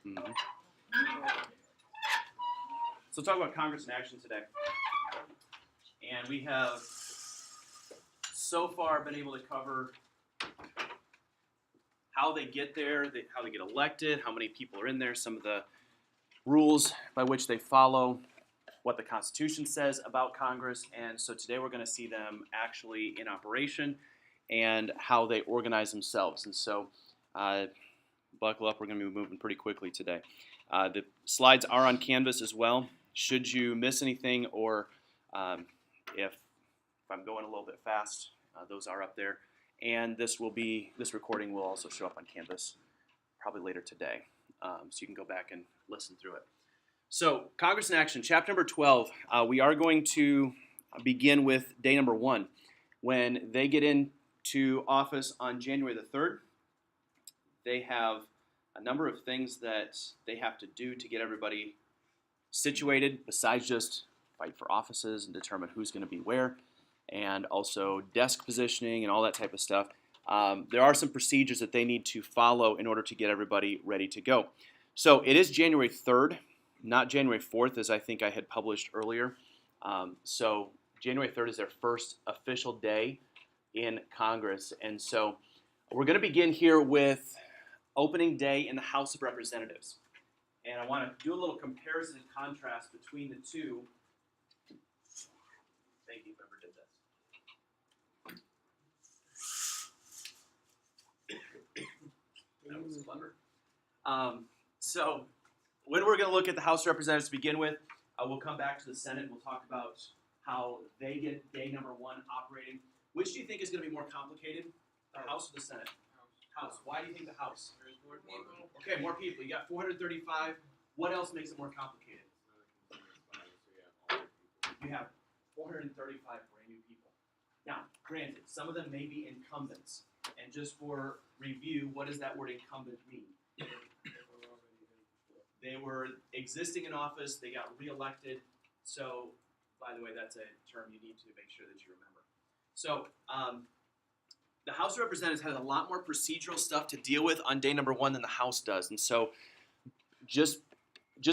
Mm-hmm. So talk about Congress in action today. And we have so far been able to cover how they get there, how they get elected, how many people are in there, some of the rules by which they follow, what the Constitution says about Congress. And so today we're going to see them actually in operation and how they organize themselves. And so buckle up, we're going to be moving pretty quickly today. The slides are on Canvas as well. Should you miss anything, or if I'm going a little bit fast, those are up there. And this recording will also show up on Canvas probably later today. So you can go back and listen through it. So Congress in Action, chapter number 12. We are going to begin with day number 1. When they get into office on January the 3rd, they have a number of things that they have to do to get everybody situated, besides just fight for offices and determine who's going to be where, and also desk positioning and all that type of stuff. There are some procedures that they need to follow in order to get everybody ready to go. So it is January 3rd, not January 4th, as I think I had published earlier. So January 3rd is their first official day in Congress. And so we're going to begin here with opening day in the House of Representatives. And I want to do a little comparison and contrast between the two. Thank you, whoever did this. That was clever. So when we're going to look at the House of Representatives to begin with, we'll come back to the Senate and we'll talk about how they get day number 1 operating. Which do you think is going to be more complicated, the House or the Senate? House. Why do you think the House? There's more people. Okay, more people. You got 435. What else makes it more complicated? You have 435 brand new people. Now, granted, some of them may be incumbents. And just for review, what does that word incumbent mean? They were existing in office. They got reelected. So, by the way, that's a term you need to make sure that you remember. So, the House of Representatives has a lot more procedural stuff to deal with on day number 1 than the House does. And so just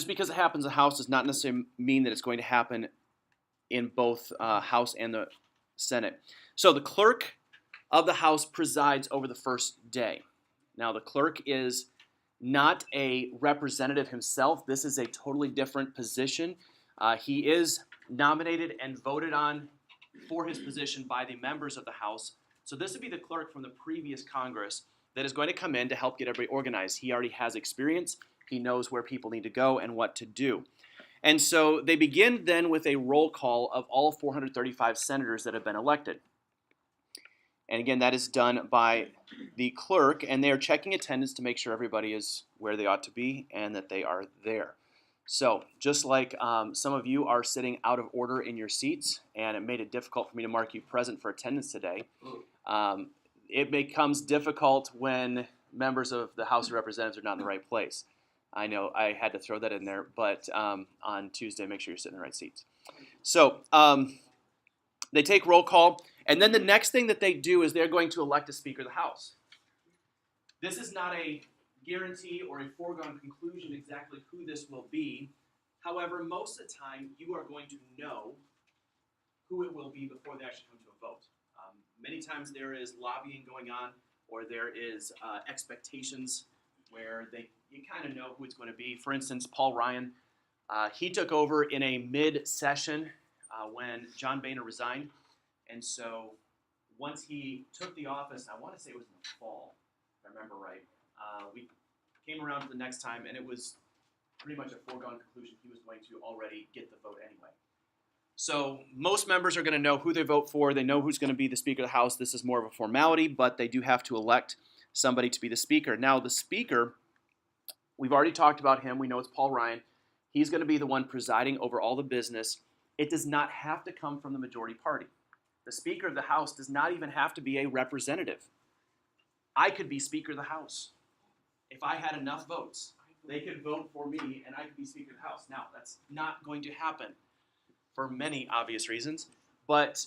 because it happens in the House does not necessarily mean that it's going to happen in both House and the Senate. So the clerk of the House presides over the first day. Now the clerk is not a representative himself. This is a totally different position. He is nominated and voted on for his position by the members of the House. So this would be the clerk from the previous Congress that is going to come in to help get everybody organized. He already has experience. He knows where people need to go and what to do. And so they begin then with a roll call of all 435 senators that have been elected. And again, that is done by the clerk, and they are checking attendance to make sure everybody is where they ought to be and that they are there. So just like some of you are sitting out of order in your seats, and it made it difficult for me to mark you present for attendance today, it becomes difficult when members of the House of Representatives are not in the right place. I know I had to throw that in there, but on Tuesday, make sure you're sitting in the right seats. So they take roll call, and then the next thing that they do is they're going to elect a Speaker of the House. This is not a guarantee or a foregone conclusion exactly who this will be. However, most of the time, you are going to know who it will be before they actually come to a vote. Many times there is lobbying going on, or there is expectations where you kind of know who it's going to be. For instance, Paul Ryan, he took over in a mid-session when John Boehner resigned. And so once he took the office, I want to say it was in the fall, if I remember right, we came around to the next time, and it was pretty much a foregone conclusion he was going to already get the vote anyway. So most members are going to know who they vote for. They know who's going to be the Speaker of the House. This is more of a formality, but they do have to elect somebody to be the Speaker. Now, the Speaker, we've already talked about him. We know it's Paul Ryan. He's going to be the one presiding over all the business. It does not have to come from the majority party. The Speaker of the House does not even have to be a representative. I could be Speaker of the House. If I had enough votes, they could vote for me and I could be Speaker of the House. Now, that's not going to happen for many obvious reasons, but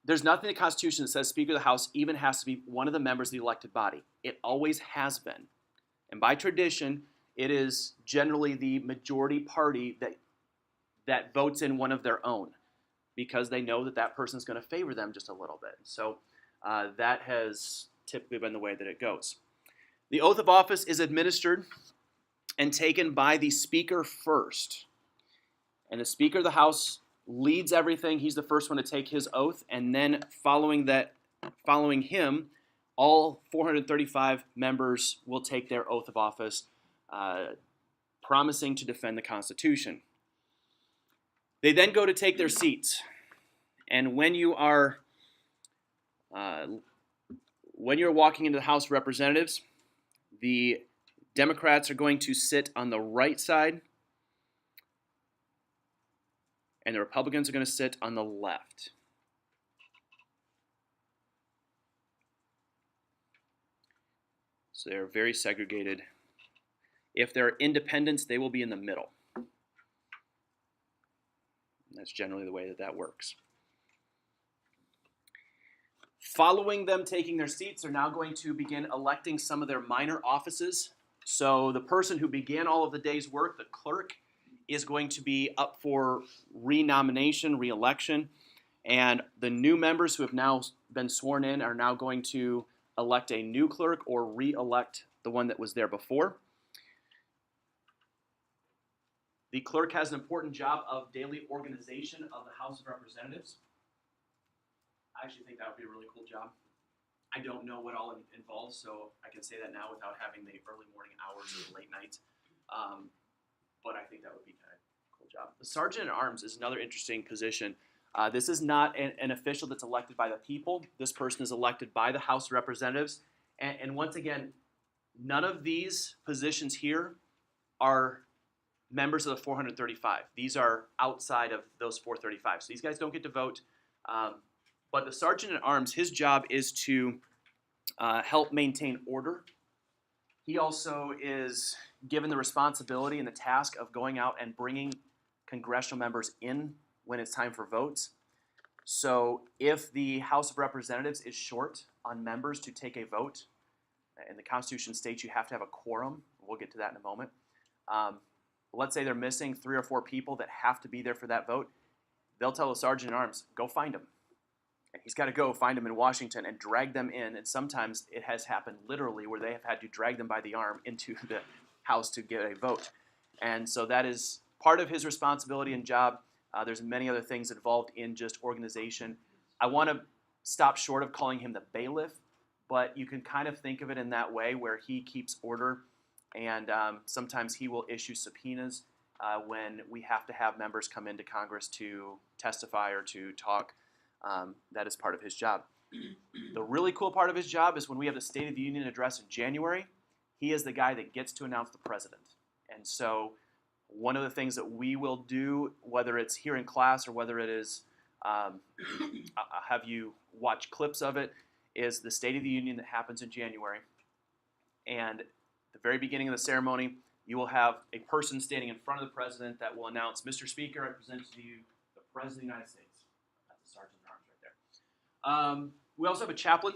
there's nothing in the Constitution that says Speaker of the House even has to be one of the members of the elected body. It always has been. And by tradition, it is generally the majority party that votes in one of their own, because they know that that person's going to favor them just a little bit. So that has typically been the way that it goes. The oath of office is administered and taken by the Speaker first. And the Speaker of the House leads everything. He's the first one to take his oath, and then following him, all 435 members will take their oath of office, promising to defend the Constitution. They then go to take their seats, and when you're walking into the House of Representatives, the Democrats are going to sit on the right side, and the Republicans are going to sit on the left. So they're very segregated. If they're independents, they will be in the middle. And that's generally the way that that works. Following them taking their seats, they're now going to begin electing some of their minor offices. So the person who began all of the day's work, the clerk, is going to be up for renomination, re-election, and the new members who have now been sworn in are now going to elect a new clerk or re-elect the one that was there before. The clerk has an important job of daily organization of the House of Representatives. I actually think that would be a really cool job. I don't know what all it involves, so I can say that now without having the early morning hours or the late nights. But I think that would be kind of a cool job. The Sergeant at Arms is another interesting position. This is not an official that's elected by the people. This person is elected by the House of Representatives. And once again, none of these positions here are members of the 435. These are outside of those 435. So these guys don't get to vote. But the Sergeant at Arms, his job is to help maintain order. He also is given the responsibility and the task of going out and bringing congressional members in when it's time for votes. So if the House of Representatives is short on members to take a vote, and the Constitution states you have to have a quorum, we'll get to that in a moment. Let's say they're missing 3 or 4 people that have to be there for that vote. They'll tell the Sergeant at Arms, go find them. And he's got to go find them in Washington and drag them in. And sometimes it has happened literally where they have had to drag them by the arm into the House to get a vote. And so that is part of his responsibility and job. There's many other things involved in just organization. I want to stop short of calling him the bailiff, but you can kind of think of it in that way where he keeps order, and sometimes he will issue subpoenas when we have to have members come into Congress to testify or to talk. That is part of his job. The really cool part of his job is when we have the State of the Union address in January, he is the guy that gets to announce the president. And so one of the things that we will do, whether it's here in class or whether it is have you watch clips of it, is the State of the Union that happens in January. And at the very beginning of the ceremony, you will have a person standing in front of the president that will announce, Mr. Speaker, I present to you the President of the United States. That's the Sergeant at Arms right there. We also have a chaplain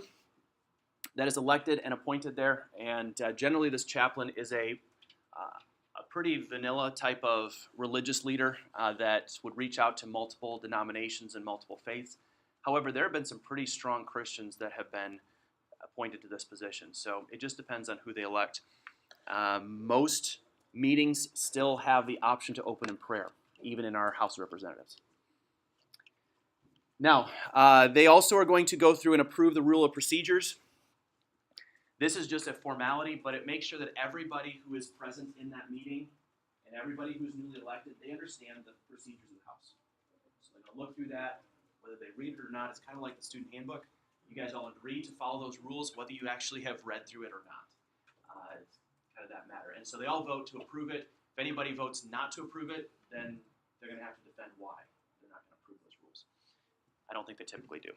that is elected and appointed there. And generally this chaplain is a pretty vanilla type of religious leader that would reach out to multiple denominations and multiple faiths. However, there have been some pretty strong Christians that have been appointed to this position. So it just depends on who they elect. Most meetings still have the option to open in prayer, even in our House of Representatives. Now, they also are going to go through and approve the rule of procedures. This is just a formality, but it makes sure that everybody who is present in that meeting and everybody who's newly elected, they understand the procedures of the House. So they're going to look through that, whether they read it or not. It's kind of like the student handbook. You guys all agree to follow those rules, whether you actually have read through it or not. It's kind of that matter. And so they all vote to approve it. If anybody votes not to approve it, then they're going to have to defend why they're not going to approve those rules. I don't think they typically do.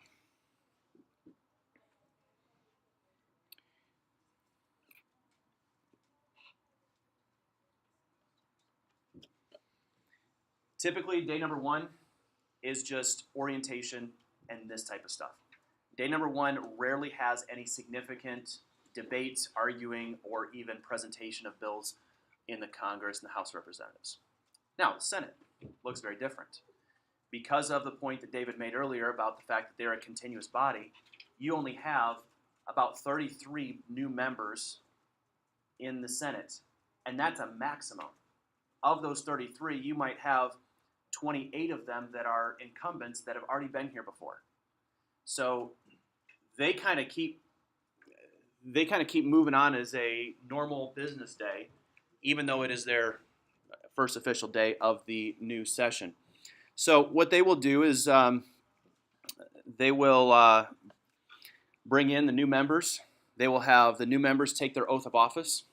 Typically, day number 1 is just orientation and this type of stuff. Day number 1 rarely has any significant debates, arguing, or even presentation of bills. in the Congress and the House of Representatives. Now, the Senate looks very different. Because of the point that David made earlier about the fact that they're a continuous body, you only have about 33 new members in the Senate, and that's a maximum. Of those 33, you might have 28 of them that are incumbents that have already been here before. So they kind of keep moving on as a normal business day, even though it is their first official day of the new session. So what they will do is they will bring in the new members. They will have the new members take their oath of office.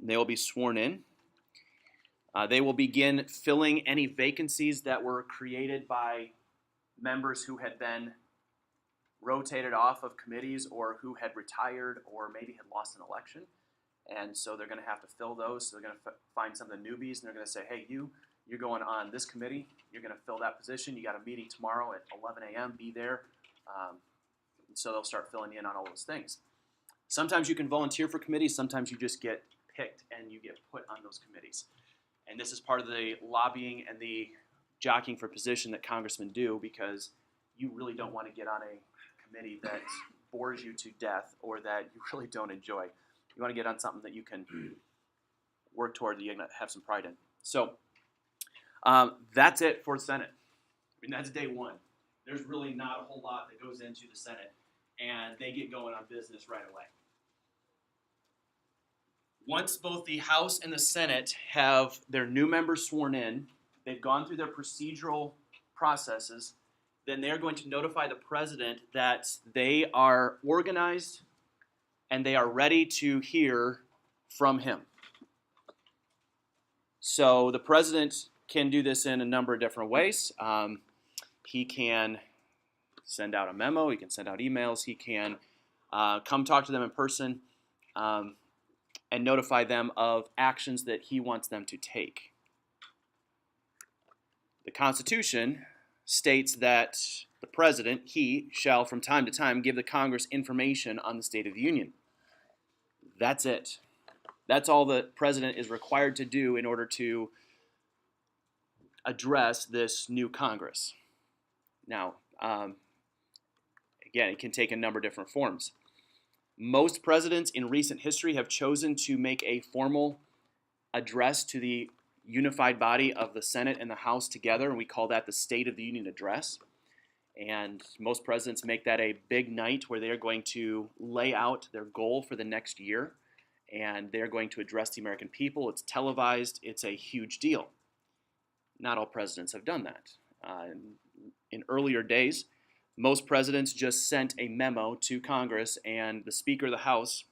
They will be sworn in. They will begin filling any vacancies that were created by members who had been rotated off of committees or who had retired or maybe had lost an election. And so they're going to have to fill those. So they're going to find some of the newbies, and they're going to say, hey, you're going on this committee. You're going to fill that position. You got a meeting tomorrow at 11 a.m. Be there. So they'll start filling in on all those things. Sometimes you can volunteer for committees. Sometimes you just get picked and you get put on those committees. And this is part of the lobbying and the jockeying for position that congressmen do, because you really don't want to get on a committee that bores you to death or that you really don't enjoy. You want to get on something that you can work toward, that you can have some pride in. So that's it for the Senate. I mean, that's day one. There's really not a whole lot that goes into the Senate, and they get going on business right away. Once both the House and the Senate have their new members sworn in, they've gone through their procedural processes, then they're going to notify the president that they are organized and they are ready to hear from him. So the president can do this in a number of different ways. He can send out a memo, he can send out emails, he can come talk to them in person, and notify them of actions that he wants them to take. The Constitution states that the president, he shall from time to time give the Congress information on the State of the Union. That's it. That's all the president is required to do in order to address this new Congress. Now, again, it can take a number of different forms. Most presidents in recent history have chosen to make a formal address to the unified body of the Senate and the House together, and we call that the State of the Union Address. And most presidents make that a big night where they are going to lay out their goal for the next year, and they're going to address the American people. It's televised. It's a huge deal. Not all presidents have done that. In earlier days, most presidents just sent a memo to Congress, and the Speaker of the House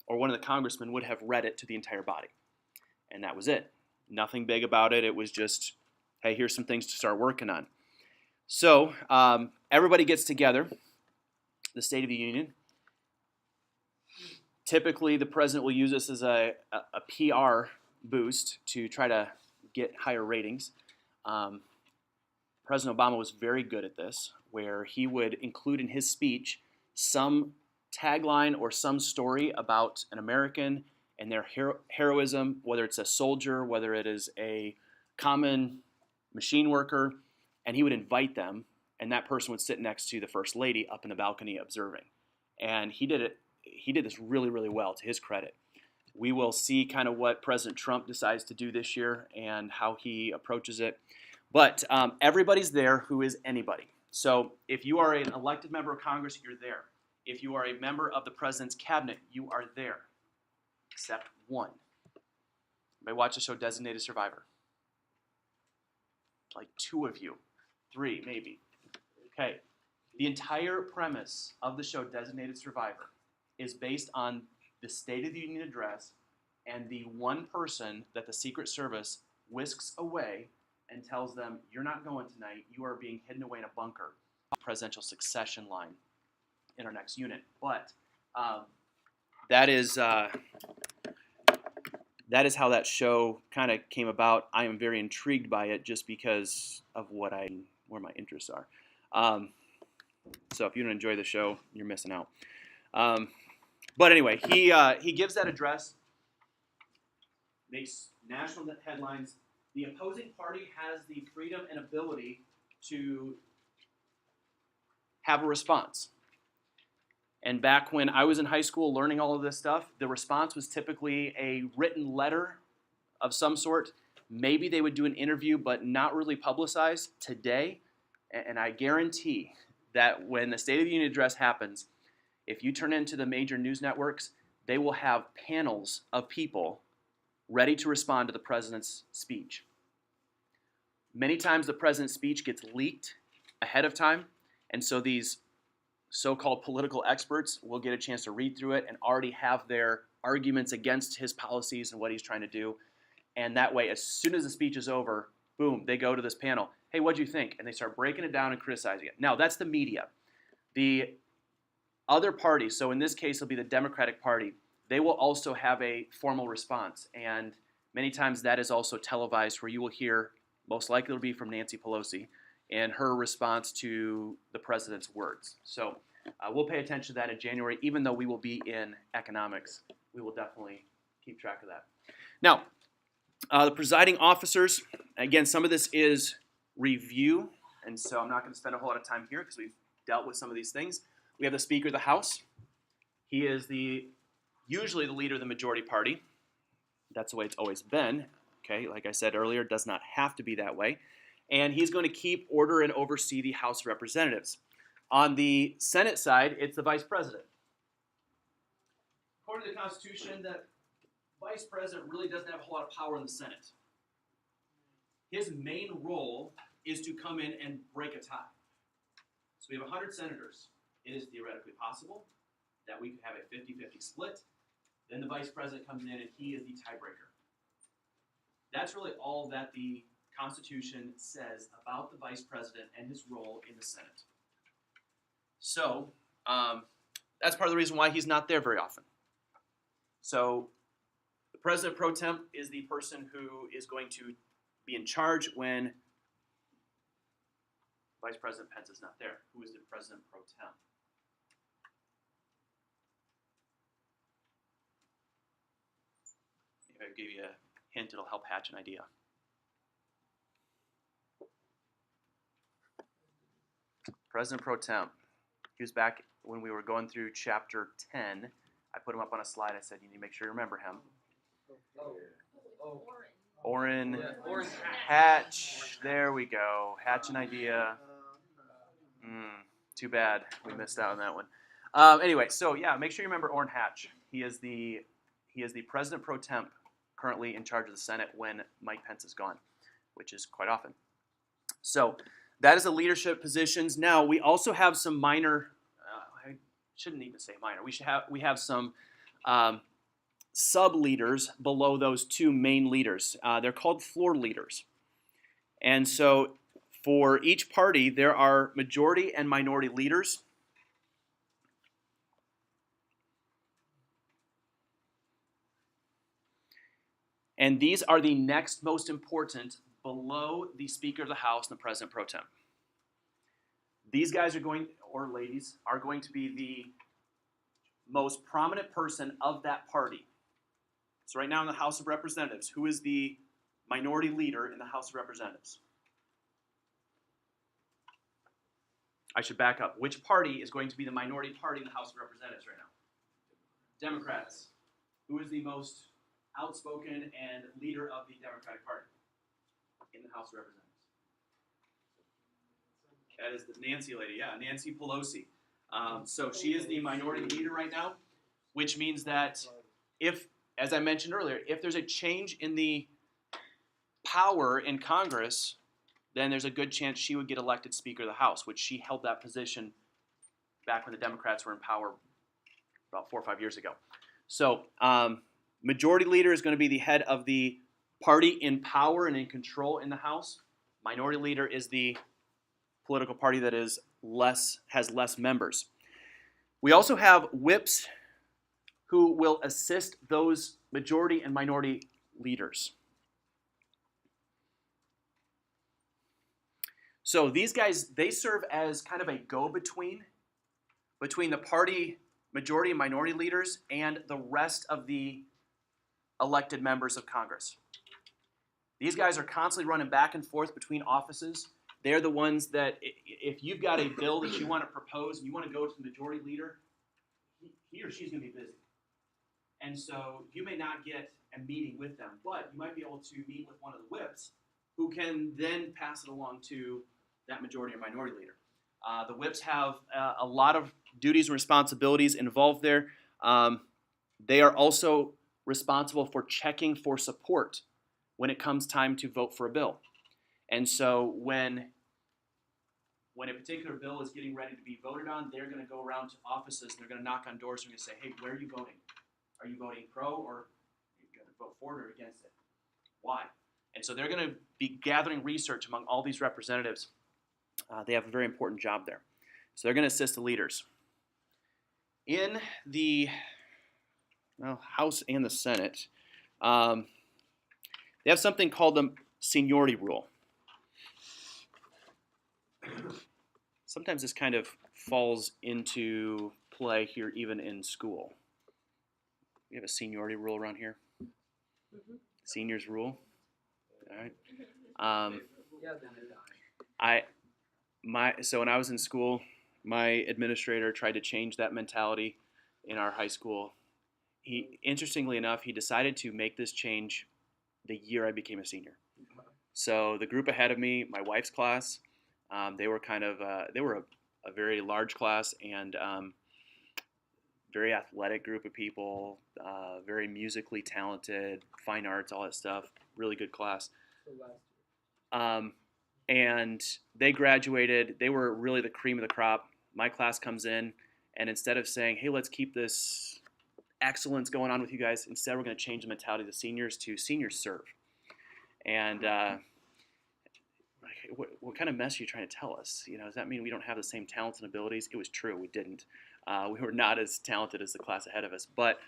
or one of the congressmen would have read it to the entire body. And that was it. Nothing big about it. It was just, hey, here's some things to start working on. So everybody gets together, the State of the Union. Typically, the president will use this as a PR boost to try to get higher ratings. President Obama was very good at this, where he would include in his speech some tagline or some story about an American and their heroism, whether it's a soldier, whether it is a common machine worker, and he would invite them, and that person would sit next to the First Lady up in the balcony observing. And he did this really, really well, to his credit. We will see kind of what President Trump decides to do this year and how he approaches it. But everybody's there who is anybody. So if you are an elected member of Congress, you're there. If you are a member of the president's cabinet, you are there, except one. Anybody watch the show Designated Survivor? Like 2 of you, 3 maybe. Okay. The entire premise of the show Designated Survivor is based on the State of the Union address and the one person that the Secret Service whisks away and tells them, you're not going tonight, you are being hidden away in a bunker. Presidential succession line in our next unit. But that is how that show kind of came about. I am very intrigued by it just because of where my interests are. So if you don't enjoy the show, you're missing out. But anyway, he gives that address, makes national headlines. The opposing party has the freedom and ability to have a response. And back when I was in high school learning all of this stuff, the response was typically a written letter of some sort. Maybe they would do an interview, but not really publicized. Today, and I guarantee that when the State of the Union address happens, if you turn into the major news networks, they will have panels of people ready to respond to the president's speech. Many times the president's speech gets leaked ahead of time, and so these so-called political experts will get a chance to read through it and already have their arguments against his policies and what he's trying to do. And that way, as soon as the speech is over, boom, they go to this panel. Hey, what'd you think? And they start breaking it down and criticizing it. Now, that's the media. The other party, so in this case, it'll be the Democratic Party, they will also have a formal response. And many times that is also televised, where you will hear, most likely it'll be from Nancy Pelosi, and her response to the president's words. So we'll pay attention to that in January. Even though we will be in economics, we will definitely keep track of that. Now, the presiding officers, again, some of this is review, and so I'm not going to spend a whole lot of time here because we've dealt with some of these things. We have the Speaker of the House. He is usually the leader of the majority party. That's the way it's always been. Okay, like I said earlier, it does not have to be that way. And he's going to keep order and oversee the House of Representatives. On the Senate side, it's the Vice President. According to the Constitution, the Vice President really doesn't have a whole lot of power in the Senate. His main role is to come in and break a tie. So we have 100 senators. It is theoretically possible that we could have a 50-50 split. Then the Vice President comes in and he is the tiebreaker. That's really all that the Constitution says about the Vice President and his role in the Senate. So that's part of the reason why he's not there very often. So the President Pro Temp is the person who is going to be in charge when Vice President Pence is not there. Who is the President Pro Temp? Maybe I'll give you a hint, it'll help hatch an idea. President Pro Temp. He was back when we were going through chapter 10. I put him up on a slide. I said, you need to make sure you remember him. Orrin Hatch. There we go. Hatch an idea. Too bad we missed out on that one. Anyway, so yeah, make sure you remember Orrin Hatch. He is the President Pro Temp, currently in charge of the Senate when Mike Pence is gone, which is quite often. So that is the leadership positions. Now we also have some minor. I shouldn't even say minor. We have some sub leaders below those two main leaders. They're called floor leaders, and so for each party there are majority and minority leaders. And these are the next most important below the Speaker of the House and the President Pro Tem. These guys are going, or ladies, are going to be the most prominent person of that party. So right now in the House of Representatives, who is the minority leader in the House of Representatives? I should back up. Which party is going to be the minority party in the House of Representatives right now? Democrats. Who is the most outspoken and leader of the Democratic Party in the House of Representatives? That is the Nancy lady, yeah, Nancy Pelosi. So she is the minority leader right now, which means that if, as I mentioned earlier, if there's a change in the power in Congress, then there's a good chance she would get elected Speaker of the House, which she held that position back when the Democrats were in power about 4 or 5 years ago. So majority leader is going to be the head of the party in power and in control in the House. Minority leader is the political party that has less members. We also have whips who will assist those majority and minority leaders. So these guys, they serve as kind of a go-between between the party majority and minority leaders and the rest of the elected members of Congress. These guys are constantly running back and forth between offices. They're the ones that, if you've got a bill that you want to propose and you want to go to the majority leader, he or she's going to be busy. And so you may not get a meeting with them, but you might be able to meet with one of the whips who can then pass it along to that majority or minority leader. The whips have a lot of duties and responsibilities involved there. They are also responsible for checking for support when it comes time to vote for a bill. And so when a particular bill is getting ready to be voted on, they're going to go around to offices and they're going to knock on doors and going to say, hey, where are you voting? Are you voting pro or are you going to vote for it or against it? Why? And so they're going to be gathering research among all these representatives. They have a very important job there. So they're going to assist the leaders. In the House and the Senate, they have something called the seniority rule. Sometimes this kind of falls into play here even in school. We have a seniority rule around here. Mm-hmm. Seniors rule. All right. So when I was in school, my administrator tried to change that mentality in our high school. Interestingly enough, he decided to make this change the year I became a senior. So the group ahead of me, my wife's class, they were a very large class and very athletic group of people, very musically talented, fine arts, all that stuff. Really good class. And they graduated. They were really the cream of the crop. My class comes in, and instead of saying, hey, let's keep this excellence going on with you guys, instead we're going to change the mentality of the seniors to seniors serve. And what kind of mess are you trying to tell us? Does that mean we don't have the same talents and abilities? It was true, we didn't. We were not as talented as the class ahead of us. But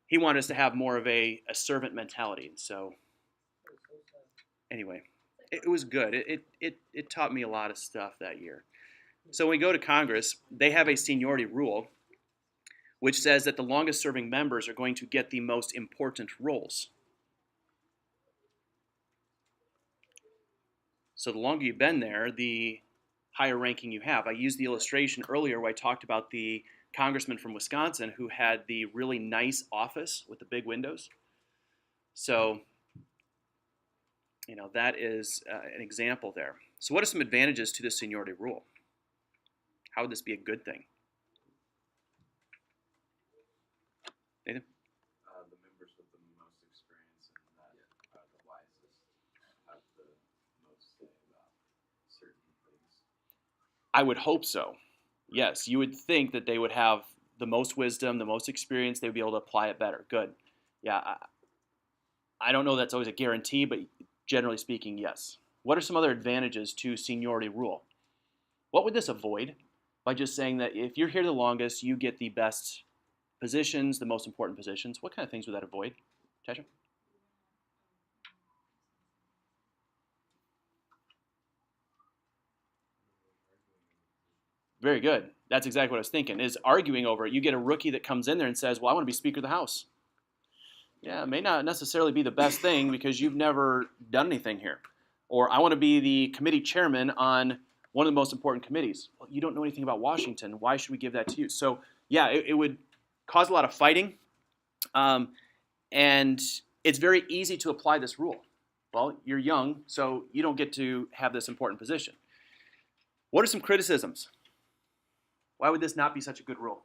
he wanted us to have more of a servant mentality. So anyway, it was good. It taught me a lot of stuff that year. So when we go to Congress, they have a seniority rule, which says that the longest serving members are going to get the most important roles. So the longer you've been there, the higher ranking you have. I used the illustration earlier where I talked about the congressman from Wisconsin who had the really nice office with the big windows. So, that is an example there. So what are some advantages to the seniority rule? How would this be a good thing? Nathan? The members with the most experience and that are the wisest have the most say about certain things. I would hope so. Yes, you would think that they would have the most wisdom, the most experience, they would be able to apply it better. Good. Yeah, I don't know that's always a guarantee, but generally speaking, yes. What are some other advantages to seniority rule? What would this avoid by just saying that if you're here the longest, you get the best positions, the most important positions? What kind of things would that avoid? Tasha? Very good. That's exactly what I was thinking, is arguing over it. You get a rookie that comes in there and says, well, I want to be Speaker of the House. Yeah, it may not necessarily be the best thing because you've never done anything here. Or I want to be the committee chairman on one of the most important committees. Well, you don't know anything about Washington. Why should we give that to you? So, yeah, it would cause a lot of fighting. And it's very easy to apply this rule. Well, you're young, so you don't get to have this important position. What are some criticisms? Why would this not be such a good rule?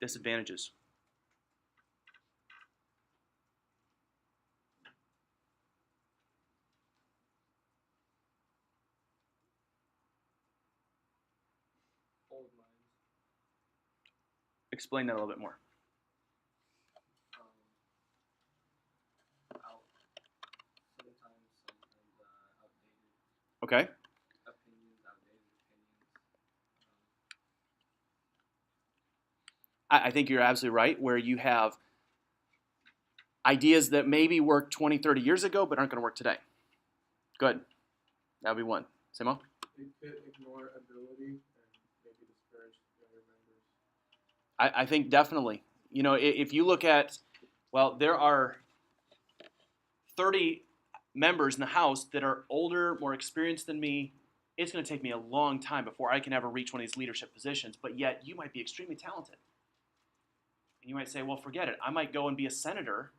Disadvantages. Old minds. Explain that a little bit more. Outdated. Okay. Opinions, outdated opinions. I think you're absolutely right, where you have ideas that maybe worked 20, 30 years ago but aren't going to work today. Good. That would be one. Simo? It could ignore ability and maybe discourage younger members. I think definitely. You know, if you look at, well, there are 30 members in the House that are older, more experienced than me. It's going to take me a long time before I can ever reach one of these leadership positions, but yet you might be extremely talented. And you might say, well, forget it. I might go and be a senator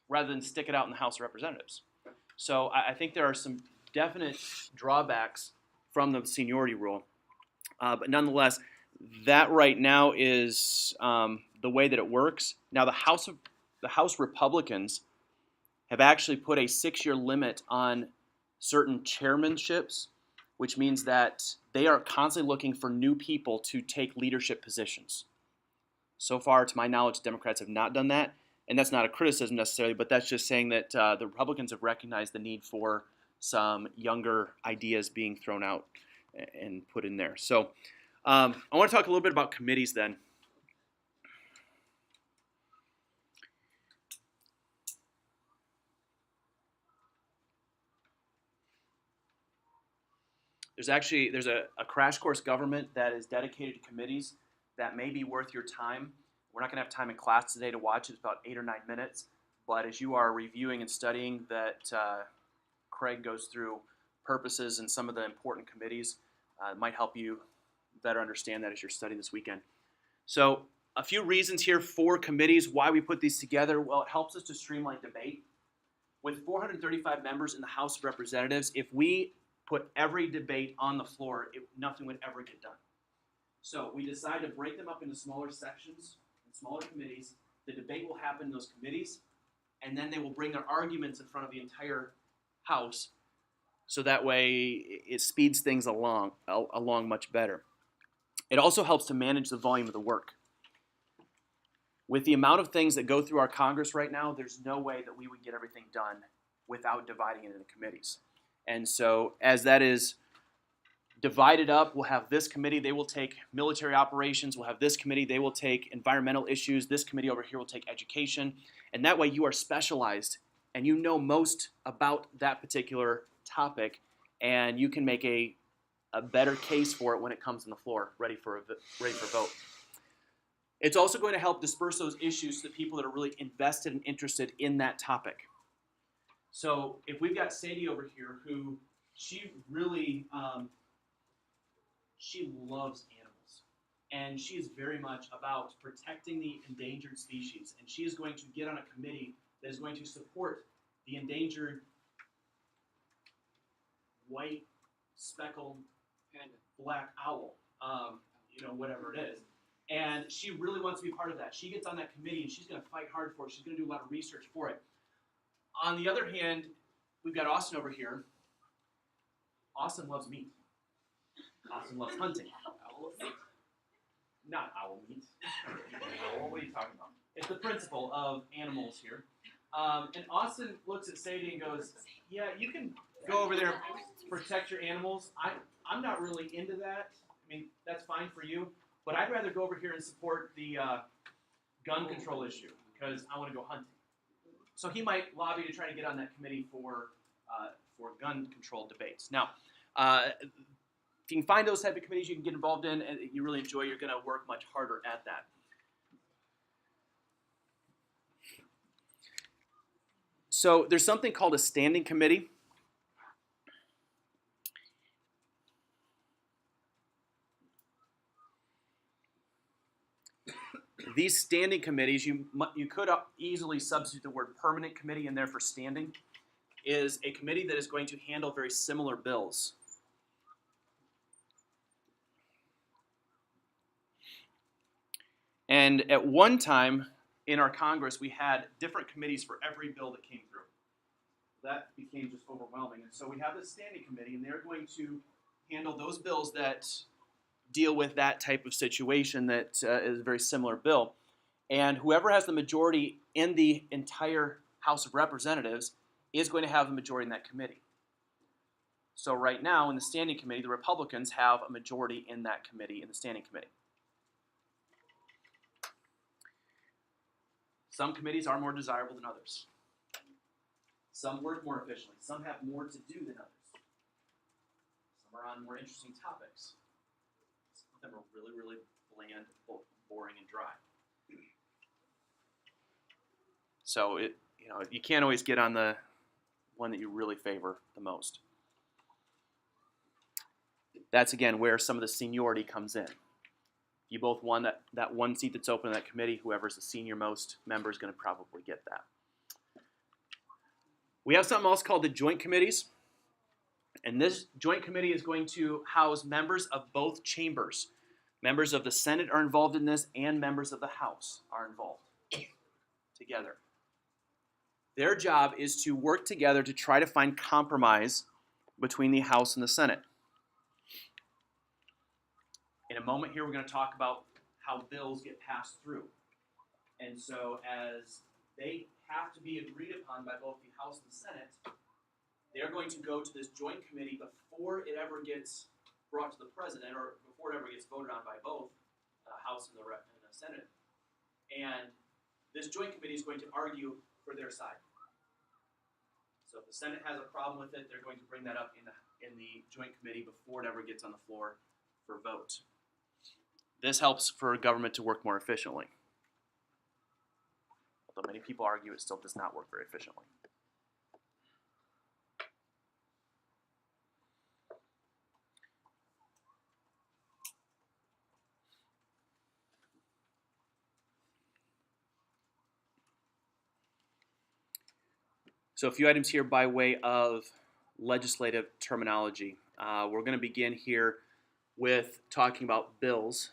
rather than stick it out in the House of Representatives. So I think there are some definite drawbacks from the seniority rule. But nonetheless, that right now is the way that it works. Now, the House Republicans have actually put a 6-year limit on certain chairmanships, which means that they are constantly looking for new people to take leadership positions. So far, to my knowledge, Democrats have not done that, and that's not a criticism necessarily, but that's just saying that the Republicans have recognized the need for some younger ideas being thrown out and put in there. So I want to talk a little bit about committees then. There's a crash course government that is dedicated to committees that may be worth your time. We're not going to have time in class today to watch it. It's about 8 or 9 minutes. But as you are reviewing and studying that, Craig goes through purposes and some of the important committees. It might help you better understand that as you're studying this weekend. So a few reasons here for committees, why we put these together. Well, it helps us to streamline debate. With 435 members in the House of Representatives, if we put every debate on the floor, nothing would ever get done. So we decided to break them up into smaller sections and smaller committees. The debate will happen in those committees, and then they will bring their arguments in front of the entire House, so that way it speeds things along much better. It also helps to manage the volume of the work. With the amount of things that go through our Congress right now, there's no way that we would get everything done without dividing it into committees. And so as that is divided up, we'll have this committee, they will take military operations, we'll have this committee, they will take environmental issues, this committee over here will take education, and that way you are specialized and you know most about that particular topic, and you can make a better case for it when it comes on the floor, ready for vote. It's also going to help disperse those issues to the people that are really invested and interested in that topic. So if we've got Sadie over here who, she really, she loves animals. And she is very much about protecting the endangered species. And she is going to get on a committee that is going to support the endangered white speckled black owl, whatever it is. And she really wants to be part of that. She gets on that committee and she's going to fight hard for it. She's going to do a lot of research for it. On the other hand, we've got Austin over here. Austin loves meat. Austin loves hunting. Not owl meat. What are you talking about? It's the principle of animals here. And Austin looks at Sadie and goes, yeah, you can go over there and protect your animals. I'm not really into that. I mean, that's fine for you. But I'd rather go over here and support the gun control issue because I want to go hunting. So he might lobby to try to get on that committee for gun control debates. Now, if you can find those type of committees you can get involved in and you really enjoy, you're going to work much harder at that. So there's something called a standing committee. These standing committees, you could easily substitute the word permanent committee in there for standing, is a committee that is going to handle very similar bills. And at one time in our Congress, we had different committees for every bill that came through. That became just overwhelming. And so we have this standing committee, and they're going to handle those bills that deal with that type of situation that is a very similar bill. And whoever has the majority in the entire House of Representatives is going to have the majority in that committee. So right now in the standing committee, the Republicans have a majority in that committee, in the standing committee. Some committees are more desirable than others. Some work more efficiently. Some have more to do than others. Some are on more interesting topics. Some of them are really, really bland, boring, and dry. So you can't always get on the one that you really favor the most. That's again where some of the seniority comes in. You both won that one seat that's open in that committee. Whoever's the senior most member is going to probably get that. We have something else called the joint committees. And this joint committee is going to house members of both chambers. Members of the Senate are involved in this, and members of the House are involved together. Their job is to work together to try to find compromise between the House and the Senate. In a moment here, we're going to talk about how bills get passed through. And so as they have to be agreed upon by both the House and the Senate, they're going to go to this joint committee before it ever gets brought to the president, or before it ever gets voted on by both the House and the Senate. And this joint committee is going to argue for their side. So if the Senate has a problem with it, they're going to bring that up in the joint committee before it ever gets on the floor for vote. This helps for government to work more efficiently. Although many people argue it still does not work very efficiently. So a few items here by way of legislative terminology. We're going to begin here with talking about bills.